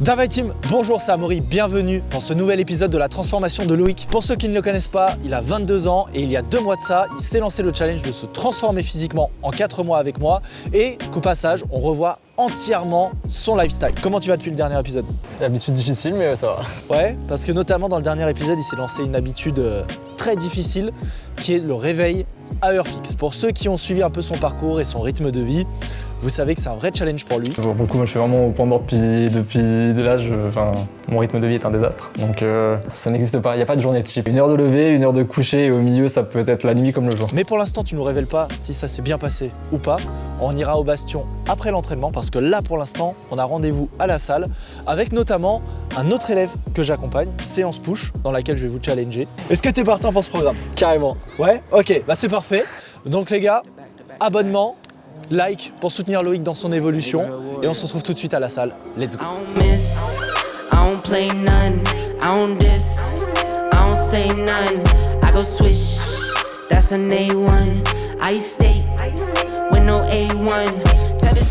Davai Team, bonjour, c'est Amaury, bienvenue dans ce nouvel épisode de la transformation de Loïc. Pour ceux qui ne le connaissent pas, il a 22 ans et il y a 2 mois de ça, il s'est lancé le challenge de se transformer physiquement en 4 mois avec moi et qu'au passage, on revoit entièrement son lifestyle. Comment tu vas depuis le dernier épisode? L'habitude difficile, mais ça va. Ouais, parce que notamment dans le dernier épisode, il s'est lancé une habitude très difficile qui est le réveil à heure fixe. Pour ceux qui ont suivi un peu son parcours et son rythme de vie, vous savez que c'est un vrai challenge pour lui. Pour le coup, moi je suis vraiment au point mort depuis de l'âge. Mon rythme de vie est un désastre. Donc ça n'existe pas, il n'y a pas de journée type. 1 heure de lever, 1 heure de coucher et au milieu ça peut être la nuit comme le jour. Mais pour l'instant, tu ne nous révèles pas si ça s'est bien passé ou pas. On ira au bastion après l'entraînement parce que là pour l'instant, on a rendez-vous à la salle avec notamment un autre élève que j'accompagne, séance push, dans laquelle je vais vous challenger. Est-ce que tu es partant pour ce programme? Carrément. Ouais? Ok, bah c'est parfait. Donc les gars, abonnement, like pour soutenir Loïc dans son évolution et on se retrouve tout de suite à la salle. Let's go.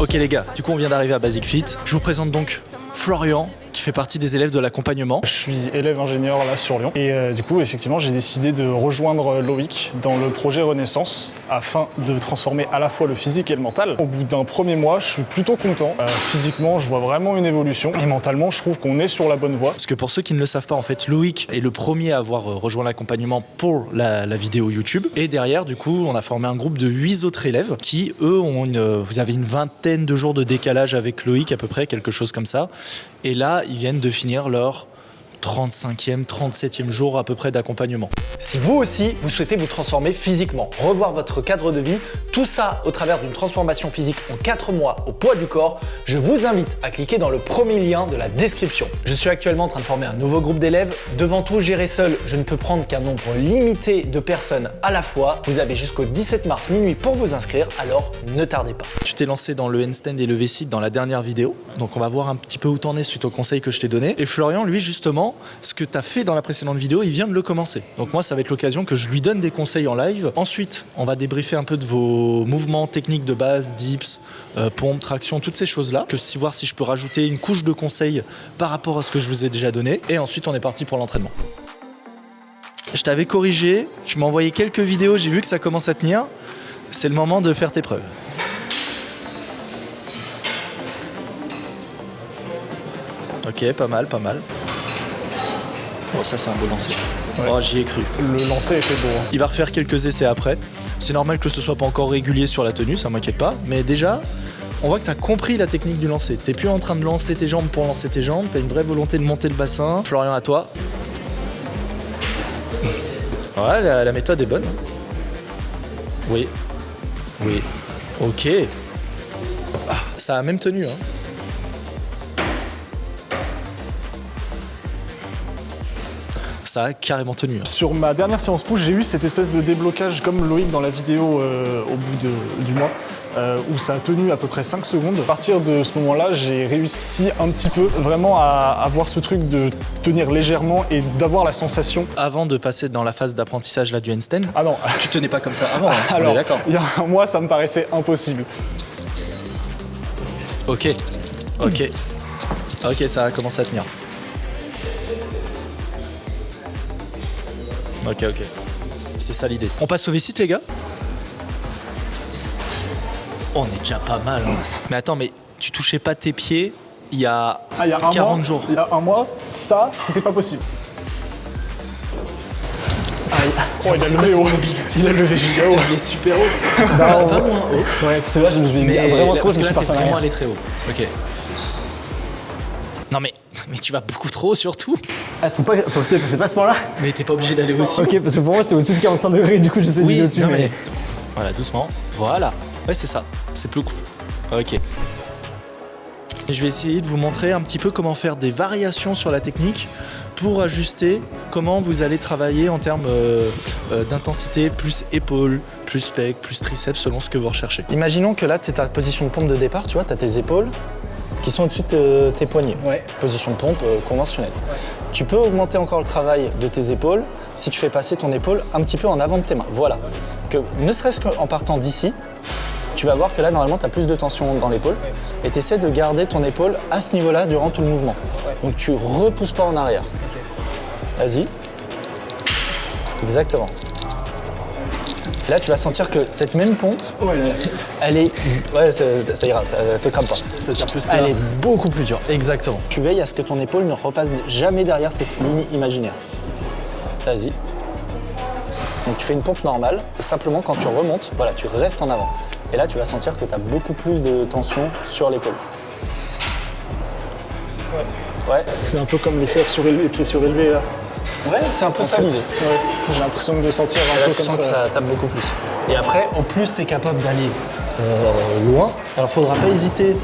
Ok les gars, du coup on vient d'arriver à Basic Fit. Je vous présente donc Florian, qui fait partie des élèves de l'accompagnement. Je suis élève ingénieur là sur Lyon et du coup effectivement j'ai décidé de rejoindre Loïc dans le projet Renaissance afin de transformer à la fois le physique et le mental. Au bout d'un premier mois, je suis plutôt content. Physiquement, je vois vraiment une évolution et mentalement, je trouve qu'on est sur la bonne voie. Parce que pour ceux qui ne le savent pas, en fait, Loïc est le premier à avoir rejoint l'accompagnement pour la vidéo YouTube. Et derrière, du coup, on a formé un groupe de 8 autres élèves qui, eux, vous avez une vingtaine de jours de décalage avec Loïc à peu près, quelque chose comme ça. Et là, ils viennent de finir leur 35e, 37e jour à peu près d'accompagnement. Si vous aussi, vous souhaitez vous transformer physiquement, revoir votre cadre de vie, tout ça au travers d'une transformation physique en 4 mois au poids du corps, je vous invite à cliquer dans le premier lien de la description. Je suis actuellement en train de former un nouveau groupe d'élèves. Devant tout gérer seul, je ne peux prendre qu'un nombre limité de personnes à la fois. Vous avez jusqu'au 17 mars minuit pour vous inscrire, alors ne tardez pas. Tu t'es lancé dans le handstand et le V-sit dans la dernière vidéo, donc on va voir un petit peu où t'en es suite aux conseils que je t'ai donnés. Et Florian, lui justement, ce que tu as fait dans la précédente vidéo, il vient de le commencer. Donc moi, ça va être l'occasion que je lui donne des conseils en live. Ensuite, on va débriefer un peu de vos mouvements techniques de base, dips, pompes, traction, toutes ces choses-là. Voir si je peux rajouter une couche de conseils par rapport à ce que je vous ai déjà donné. Et ensuite, on est parti pour l'entraînement. Je t'avais corrigé, tu m'as envoyé quelques vidéos, j'ai vu que ça commence à tenir. C'est le moment de faire tes preuves. Ok, pas mal, pas mal. Oh, ça c'est un beau lancer. Ouais. Oh, j'y ai cru. Le lancer était beau. Il va refaire quelques essais après. C'est normal que ce soit pas encore régulier sur la tenue, ça m'inquiète pas. Mais déjà, on voit que tu as compris la technique du lancer. T'es plus en train de lancer tes jambes pour lancer tes jambes. T'as une vraie volonté de monter le bassin. Florian, à toi. Ouais, la méthode est bonne. Oui. Oui. Ok. Ah, ça a même tenu, hein. Ça a carrément tenu. Sur ma dernière séance push, j'ai eu cette espèce de déblocage comme Loïc dans la vidéo au bout du mois, où ça a tenu à peu près 5 secondes. À partir de ce moment-là, j'ai réussi un petit peu vraiment à avoir ce truc de tenir légèrement et d'avoir la sensation. Avant de passer dans la phase d'apprentissage là, du handstand, ah non. Tu tenais pas comme ça avant, hein. Alors, on est d'accord. Il y a un mois, ça me paraissait impossible. Ok, ok. Ok, ça a commencé à tenir. Ok, ok. C'est ça l'idée. On passe au V-sit, les gars? On est déjà pas mal. Hein. Mais attends, mais tu touchais pas tes pieds il y a 40 jours. Il y a un mois, ça, c'était pas possible. Oh, il a levé haut. Il a levé giga haut. Il est super haut. Attends, va moins haut. Ouais, parce que là, je me suis vraiment trop. Parce que là, t'es vraiment allé très haut. Ok. Non mais tu vas beaucoup trop haut surtout. Ah, c'est pas ce moment-là. Mais t'es pas obligé d'aller aussi. Ok, parce que pour moi c'était au-dessus de 45 degrés, du coup j'essaie de viser au-dessus. Non mais... Voilà, doucement. Voilà. Ouais, c'est ça. C'est plus cool. Ok. Et je vais essayer de vous montrer un petit peu comment faire des variations sur la technique pour ajuster comment vous allez travailler en termes d'intensité, plus épaules, plus pec, plus triceps, selon ce que vous recherchez. Imaginons que là, tu es ta position de pompe de départ, tu vois, tu as tes épaules qui sont au-dessus de tes poignets. Ouais. Position de pompe conventionnelle. Ouais. Tu peux augmenter encore le travail de tes épaules si tu fais passer ton épaule un petit peu en avant de tes mains. Voilà. Que ne serait-ce qu'en partant d'ici, tu vas voir que là, normalement, tu as plus de tension dans l'épaule. Et tu essaies de garder ton épaule à ce niveau-là durant tout le mouvement. Donc tu repousses pas en arrière. Vas-y. Exactement. Là, tu vas sentir que cette même pompe, elle est... Ouais, ça ira, te crame pas. Elle est beaucoup plus dure. Exactement. Tu veilles à ce que ton épaule ne repasse jamais derrière cette ligne imaginaire. Vas-y. Donc tu fais une pompe normale, et simplement quand tu remontes, voilà, tu restes en avant. Et là, tu vas sentir que tu as beaucoup plus de tension sur l'épaule. Ouais. C'est un peu comme les pieds surélevés là. Ouais, c'est un peu ça l'idée. Ouais. J'ai l'impression de sentir un peu Tu comme sens que ça. ça tape beaucoup plus. Et après, au plus tu es capable d'aller loin, alors il ne faudra pas hésiter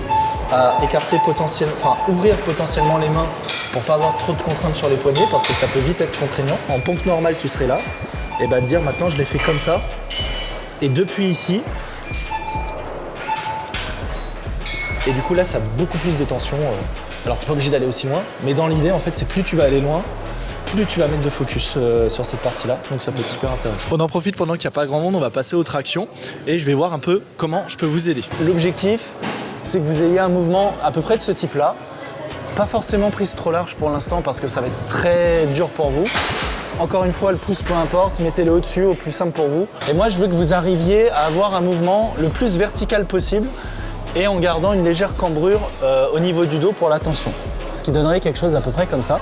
à écarter potentiellement, enfin ouvrir potentiellement les mains pour pas avoir trop de contraintes sur les poignets parce que ça peut vite être contraignant. En pompe normale, tu serais là, et bah te dire maintenant je l'ai fait comme ça, et depuis ici, et du coup là ça a beaucoup plus de tension. Alors t'es pas obligé d'aller aussi loin, mais dans l'idée en fait c'est plus tu vas aller loin, plus tu vas mettre de focus sur cette partie-là, donc ça peut être super intéressant. On en profite pendant qu'il n'y a pas grand monde, on va passer aux tractions et je vais voir un peu comment je peux vous aider. L'objectif, c'est que vous ayez un mouvement à peu près de ce type-là, pas forcément prise trop large pour l'instant parce que ça va être très dur pour vous. Encore une fois, le pouce, peu importe, mettez-le au-dessus, au plus simple pour vous. Et moi, je veux que vous arriviez à avoir un mouvement le plus vertical possible et en gardant une légère cambrure au niveau du dos pour la tension. Ce qui donnerait quelque chose à peu près comme ça.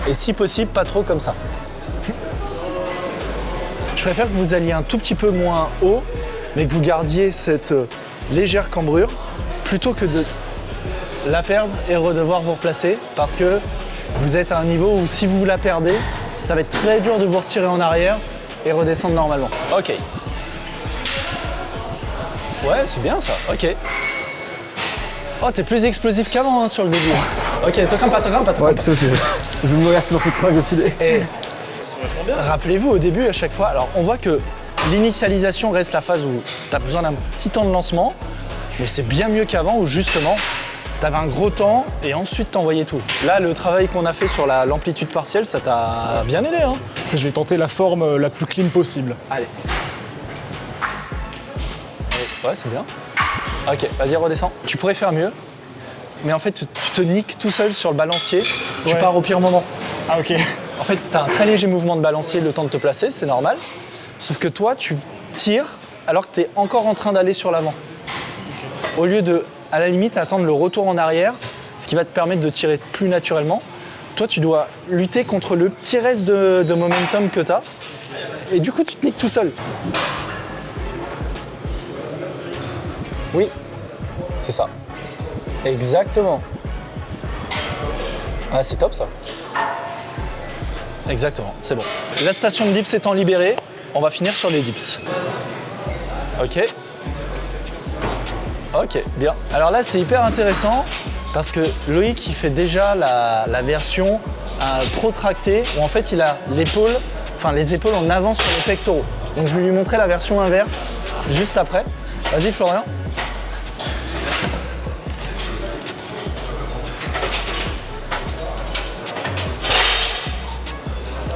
Et si possible, pas trop comme ça. Je préfère que vous alliez un tout petit peu moins haut, mais que vous gardiez cette légère cambrure, plutôt que de la perdre et redevoir vous replacer, parce que vous êtes à un niveau où si vous la perdez, ça va être très dur de vous retirer en arrière et redescendre normalement. Ok. Ouais, c'est bien ça, ok. Oh, t'es plus explosif qu'avant sur le début. Ok, te crains pas, te crains pas, te crains pas. Je me regarde sur le 5 défilé. Et rappelez-vous au début à chaque fois, alors on voit que l'initialisation reste la phase où tu as besoin d'un petit temps de lancement, mais c'est bien mieux qu'avant où justement tu avais un gros temps et ensuite t'envoyais tout. Là, le travail qu'on a fait sur l'amplitude partielle, ça t'a bien aidé. Hein. Je vais tenter la forme la plus clean possible. Allez. Ouais, c'est bien. Ok, vas-y, redescends. Tu pourrais faire mieux, mais en fait, tu te niques tout seul sur le balancier. Tu Ouais. pars au pire moment. Ah ok. En fait, tu as un très léger mouvement de balancier le temps de te placer, c'est normal. Sauf que toi, tu tires alors que tu es encore en train d'aller sur l'avant. Au lieu de, à la limite, attendre le retour en arrière, ce qui va te permettre de tirer plus naturellement, toi, tu dois lutter contre le petit reste de momentum que tu as. Et du coup, tu te niques tout seul. Oui, c'est ça. Exactement. Ah, c'est top ça. Exactement, c'est bon. La station de dips étant libérée, on va finir sur les dips. Ok. Ok, bien. Alors là, c'est hyper intéressant parce que Loïc, il fait déjà la version protractée où en fait, il a l'épaule, enfin les épaules en avant sur les pectoraux. Donc je vais lui montrer la version inverse juste après. Vas-y, Florian.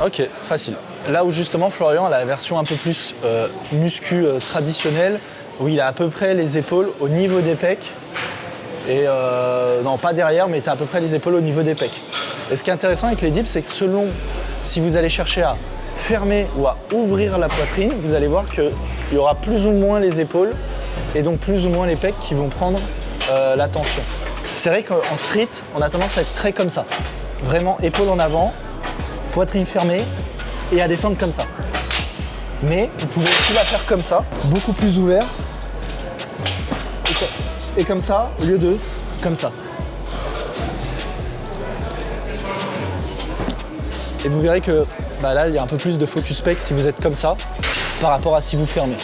Ok, facile. Là où justement Florian a la version un peu plus muscu traditionnelle, où il a à peu près les épaules au niveau des pecs. Et non, pas derrière, mais tu as à peu près les épaules au niveau des pecs. Et ce qui est intéressant avec les dips, c'est que selon si vous allez chercher à fermer ou à ouvrir la poitrine, vous allez voir qu'il y aura plus ou moins les épaules et donc plus ou moins les pecs qui vont prendre la tension. C'est vrai qu'en street, on a tendance à être très comme ça. Vraiment épaules en avant, poitrine fermée et à descendre comme ça. Mais vous pouvez aussi la faire comme ça, beaucoup plus ouvert. Et comme ça, au lieu de comme ça. Et vous verrez que là, il y a un peu plus de focus pec si vous êtes comme ça par rapport à si vous fermez.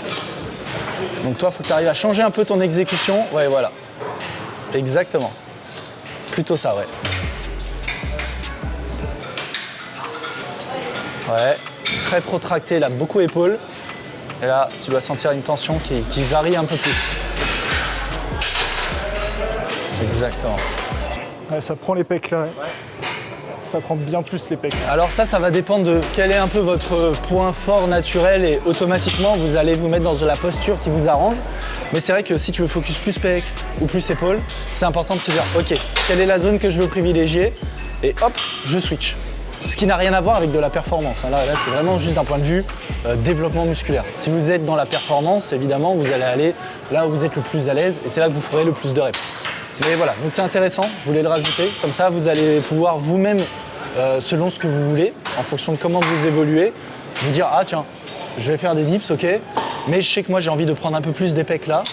Donc toi, il faut que tu arrives à changer un peu ton exécution. Ouais, voilà. Exactement. Plutôt ça, ouais. Ouais, très protracté, là, beaucoup épaules. Et là, tu dois sentir une tension qui varie un peu plus. Exactement. Ouais, ça prend les pecs là. Ouais. ça prend bien plus les pecs. Alors ça va dépendre de quel est un peu votre point fort naturel et automatiquement vous allez vous mettre dans la posture qui vous arrange. Mais c'est vrai que si tu veux focus plus pec ou plus épaule, c'est important de se dire ok, quelle est la zone que je veux privilégier et hop, je switch. Ce qui n'a rien à voir avec de la performance. Là c'est vraiment juste d'un point de vue développement musculaire. Si vous êtes dans la performance, évidemment, vous allez aller là où vous êtes le plus à l'aise et c'est là que vous ferez le plus de reps. Mais voilà, donc c'est intéressant, je voulais le rajouter. Comme ça, vous allez pouvoir vous-même, selon ce que vous voulez, en fonction de comment vous évoluez, vous dire ah tiens, je vais faire des dips, ok, mais je sais que moi j'ai envie de prendre un peu plus des pecs là,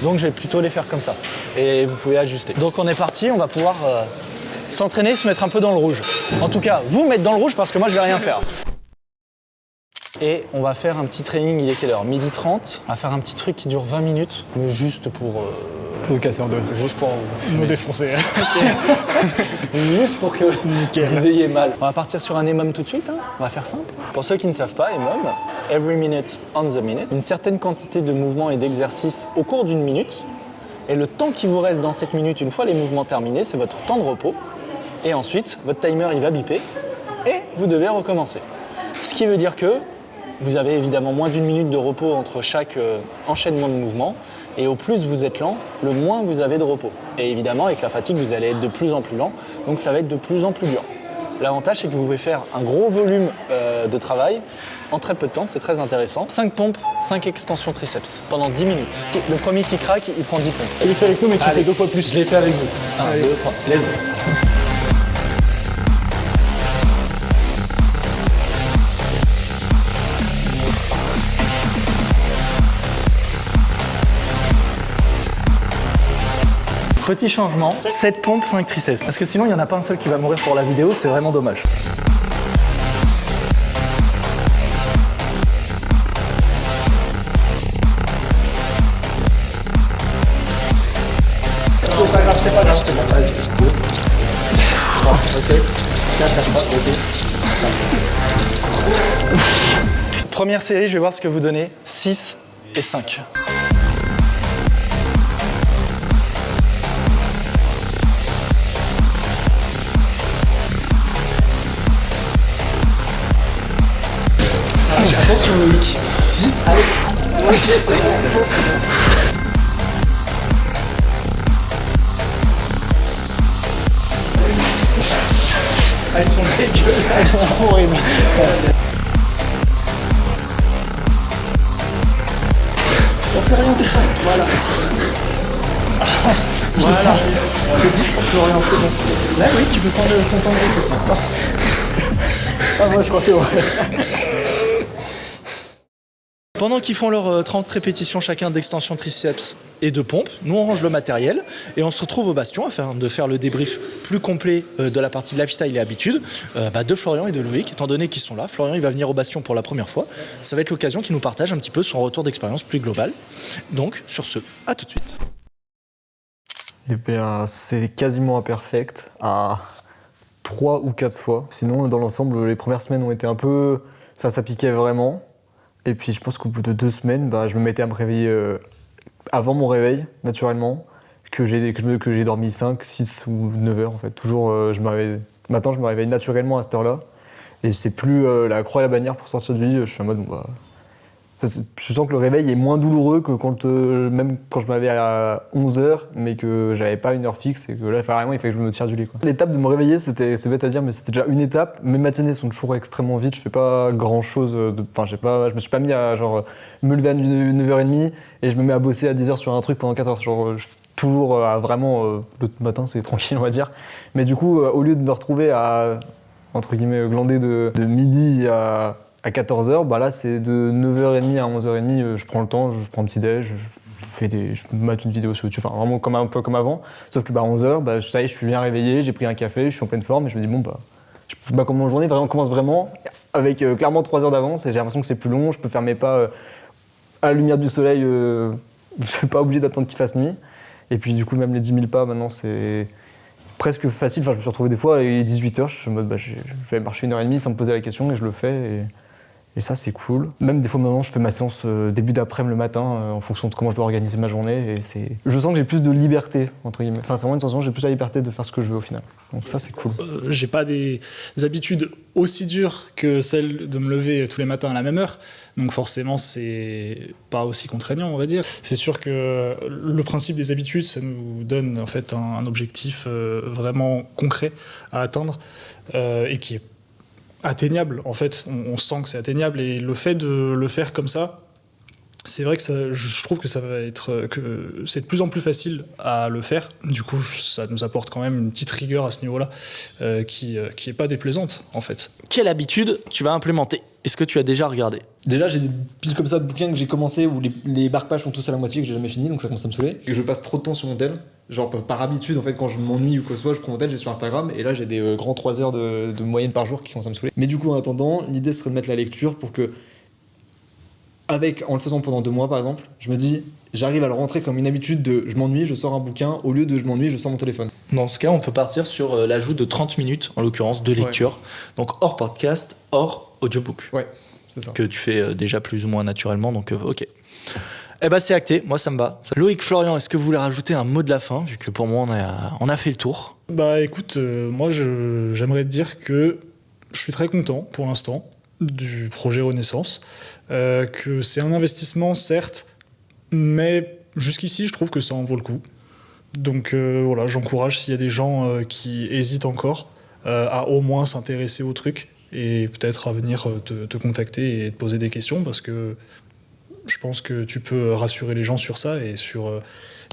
donc je vais plutôt les faire comme ça. Et vous pouvez ajuster. Donc on est parti, on va pouvoir s'entraîner, se mettre un peu dans le rouge. En tout cas, vous mettre dans le rouge parce que moi je vais rien faire. Et on va faire un petit training, il est quelle heure? 12h30. On va faire un petit truc qui dure 20 minutes, mais juste pour... Pour le casser en deux. Juste pour vous Nous défoncer. Juste pour que vous ayez mal. On va partir sur un EMOM tout de suite, hein. On va faire simple. Pour ceux qui ne savent pas, EMOM, every minute on the minute, une certaine quantité de mouvements et d'exercices au cours d'une minute. Et le temps qui vous reste dans cette minute, une fois les mouvements terminés, c'est votre temps de repos. Et ensuite, votre timer il va biper et vous devez recommencer. Ce qui veut dire que vous avez évidemment moins d'une minute de repos entre chaque enchaînement de mouvements. Et au plus vous êtes lent, le moins vous avez de repos. Et évidemment, avec la fatigue, vous allez être de plus en plus lent, donc ça va être de plus en plus dur. L'avantage, c'est que vous pouvez faire un gros volume de travail en très peu de temps, c'est très intéressant. 5 pompes, 5 extensions triceps pendant 10 minutes. Le premier qui craque, il prend 10 pompes. Tu l'as fait avec nous, mais tu fais 2 fois plus. Je l'ai fait avec vous. 1, 2, 3, let's go. Petit changement, 7 pompes, 5 triceps. Parce que sinon, il n'y en a pas un seul qui va mourir pour la vidéo, c'est vraiment dommage. C'est pas grave, c'est bon, vas-y. 2, 3, ok. 4, lâche pas, ok. Première série, je vais voir ce que vous donnez. 6 et 5. Attention Loïc, 6, allez, ok c'est bon, c'est bon, c'est bon. Elles sont dégueulasses, elles sont horribles. On fait rien que ça, voilà. Voilà, c'est 10 pour Florian, c'est bon. Là oui, tu peux prendre ton temps de repos maintenant. Ah moi je crois que c'est vrai. Pendant qu'ils font leurs 30 répétitions chacun d'extension triceps et de pompe, nous on range le matériel et on se retrouve au bastion afin de faire le débrief plus complet de la partie lifestyle et habitude de Florian et de Loïc, étant donné qu'ils sont là. Florian il va venir au bastion pour la première fois. Ça va être l'occasion qu'il nous partage un petit peu son retour d'expérience plus global. Donc sur ce, à tout de suite. Eh bien, c'est quasiment imperfect à 3 ou 4 fois. Sinon, dans l'ensemble, les premières semaines ont été un peu... Enfin, ça piquait vraiment. Et puis je pense qu'au bout de 2 semaines, je me mettais à me réveiller avant mon réveil, naturellement, que j'ai dormi 5, 6 ou 9 heures en fait. Toujours, maintenant je me réveille naturellement à cette heure-là. Et c'est plus la croix et la bannière pour sortir du lit, je suis en mode je sens que le réveil est moins douloureux que même quand je m'avais à 11h, mais que j'avais pas une heure fixe et que là, vraiment, il fallait que je me tire du lit. L'étape de me réveiller, c'est bête à dire, mais c'était déjà une étape. Mes matinées sont toujours extrêmement vite, je fais pas grand chose. Je me suis pas mis à me lever à 9h30 et je me mets à bosser à 10h sur un truc pendant 4 heures. Toujours le matin, c'est tranquille, on va dire. Mais du coup, au lieu de me retrouver à, entre guillemets, glander de midi à 14h, là c'est de 9h30 à 11h30, je prends le temps, je prends un petit déj, je mate une vidéo sur YouTube, enfin vraiment un peu comme avant. Sauf que à 11h, ça y est, je suis bien réveillé, j'ai pris un café, je suis en pleine forme et je me dis comme mon journée commence vraiment avec clairement 3 heures d'avance et j'ai l'impression que c'est plus long, je peux faire mes pas à la lumière du soleil, je ne suis pas obligé d'attendre qu'il fasse nuit. Et puis du coup même les 10 000 pas maintenant c'est presque facile, je me suis retrouvé des fois à 18h, je suis en mode je vais marcher 1h30 sans me poser la question et je le fais. Et Et ça, c'est cool. Même des fois, maintenant, je fais ma séance début d'après-midi le matin, en fonction de comment je dois organiser ma journée. Et je sens que j'ai plus de liberté, entre guillemets. Enfin, c'est vraiment une sensation, j'ai plus la liberté de faire ce que je veux au final. Donc ça, c'est cool. J'ai pas des habitudes aussi dures que celles de me lever tous les matins à la même heure. Donc forcément, c'est pas aussi contraignant, on va dire. C'est sûr que le principe des habitudes, ça nous donne en fait un objectif vraiment concret à atteindre et qui est atteignable. En fait, on sent que c'est atteignable et le fait de le faire comme ça, c'est vrai que je trouve que ça va être que c'est de plus en plus facile à le faire. Du coup, ça nous apporte quand même une petite rigueur à ce niveau-là qui est pas déplaisante en fait. Quelle habitude tu vas implémenter? Est-ce que tu as déjà regardé? Déjà, j'ai des piles comme ça de bouquins que j'ai commencé où les marque-pages sont tous à la moitié, que j'ai jamais fini, donc ça commence à me saouler. Et je passe trop de temps sur mon tel. Genre, par habitude, en fait, quand je m'ennuie ou quoi que ce soit, je prends mon tel, j'ai sur Instagram, et là, j'ai des grands 3 heures de moyenne par jour qui commencent à me saouler. Mais du coup, en attendant, l'idée serait de mettre la lecture pour que, en le faisant pendant 2 mois, par exemple, je me dis, j'arrive à le rentrer comme une habitude de je m'ennuie, je sors un bouquin, au lieu de je m'ennuie, je sors mon téléphone. Dans ce cas, on peut partir sur l'ajout de 30 minutes, en l'occurrence, de lecture. Donc hors podcast, hors audiobook. Ouais, c'est ça. Que tu fais déjà plus ou moins naturellement, donc ok. Eh ben c'est acté, moi ça me va. Loïc, Florian, est-ce que vous voulez rajouter un mot de la fin, vu que pour moi on a fait le tour? Bah écoute, moi j'aimerais te dire que je suis très content pour l'instant du projet Renaissance, que c'est un investissement certes, mais jusqu'ici je trouve que ça en vaut le coup. Donc voilà, j'encourage s'il y a des gens qui hésitent encore à au moins s'intéresser au truc et peut-être à venir te contacter et te poser des questions parce que je pense que tu peux rassurer les gens sur ça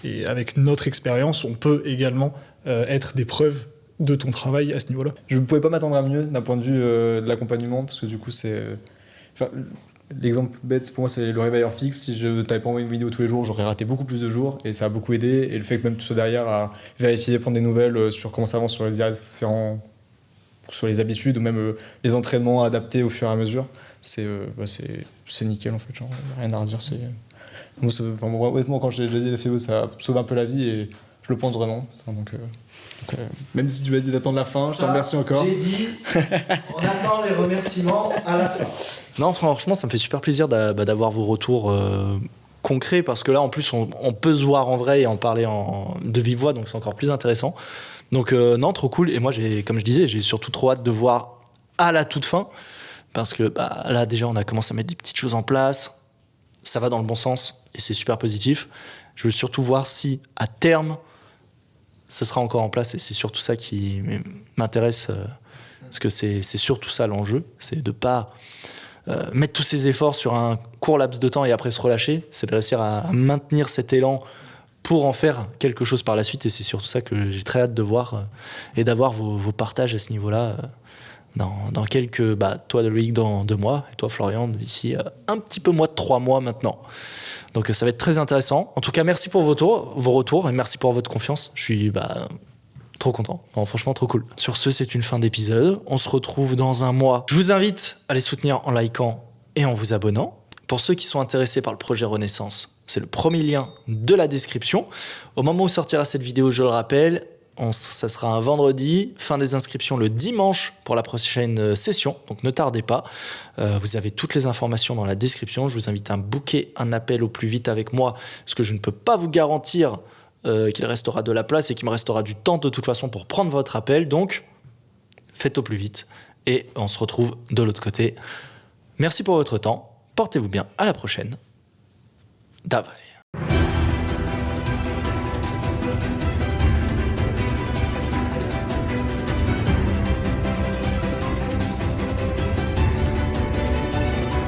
et avec notre expérience, on peut également être des preuves de ton travail à ce niveau-là. Je ne pouvais pas m'attendre à mieux d'un point de vue de l'accompagnement parce que du coup, l'exemple bête pour moi, c'est le réveilleur fixe. Si je t'avais pas envoyé une vidéo tous les jours, j'aurais raté beaucoup plus de jours et ça a beaucoup aidé. Et le fait que même tu sois derrière à vérifier, prendre des nouvelles sur comment ça avance sur les différents, sur les habitudes ou même les entraînements adaptés au fur et à mesure, c'est nickel en fait. Genre, rien à redire. Moi, honnêtement, quand j'ai déjà dit la FEO, ça sauve un peu la vie et je le pense vraiment. Donc, même si tu m'as dit d'attendre la fin, je te remercie encore. J'ai dit, on attend les remerciements à la fin. Non, franchement, ça me fait super plaisir d'avoir vos retours concrets parce que là, en plus, on peut se voir en vrai et en parler de vive voix, donc c'est encore plus intéressant. Donc, non, trop cool. Et moi, comme je disais, j'ai surtout trop hâte de voir à la toute fin parce que là, déjà, on a commencé à mettre des petites choses en place. Ça va dans le bon sens et c'est super positif. Je veux surtout voir si, à terme, ça sera encore en place et c'est surtout ça qui m'intéresse parce que c'est surtout ça l'enjeu, c'est de pas mettre tous ses efforts sur un court laps de temps et après se relâcher, c'est de réussir à maintenir cet élan pour en faire quelque chose par la suite et c'est surtout ça que j'ai très hâte de voir et d'avoir vos partages à ce niveau-là dans quelques... toi Loïc dans 2 mois et toi Florian d'ici un petit peu moins de 3 mois maintenant. Donc ça va être très intéressant. En tout cas, merci pour vos retours et merci pour votre confiance. Je suis trop content. Non, franchement, trop cool. Sur ce, c'est une fin d'épisode. On se retrouve dans un mois. Je vous invite à les soutenir en likant et en vous abonnant. Pour ceux qui sont intéressés par le projet Renaissance, c'est le premier lien de la description. Au moment où sortira cette vidéo, je le rappelle, ça sera un vendredi, fin des inscriptions le dimanche pour la prochaine session, donc ne tardez pas. Vous avez toutes les informations dans la description. Je vous invite à booker un appel au plus vite avec moi, parce que je ne peux pas vous garantir qu'il restera de la place et qu'il me restera du temps de toute façon pour prendre votre appel. Donc, faites au plus vite et on se retrouve de l'autre côté. Merci pour votre temps, portez-vous bien, à la prochaine. Dawaj.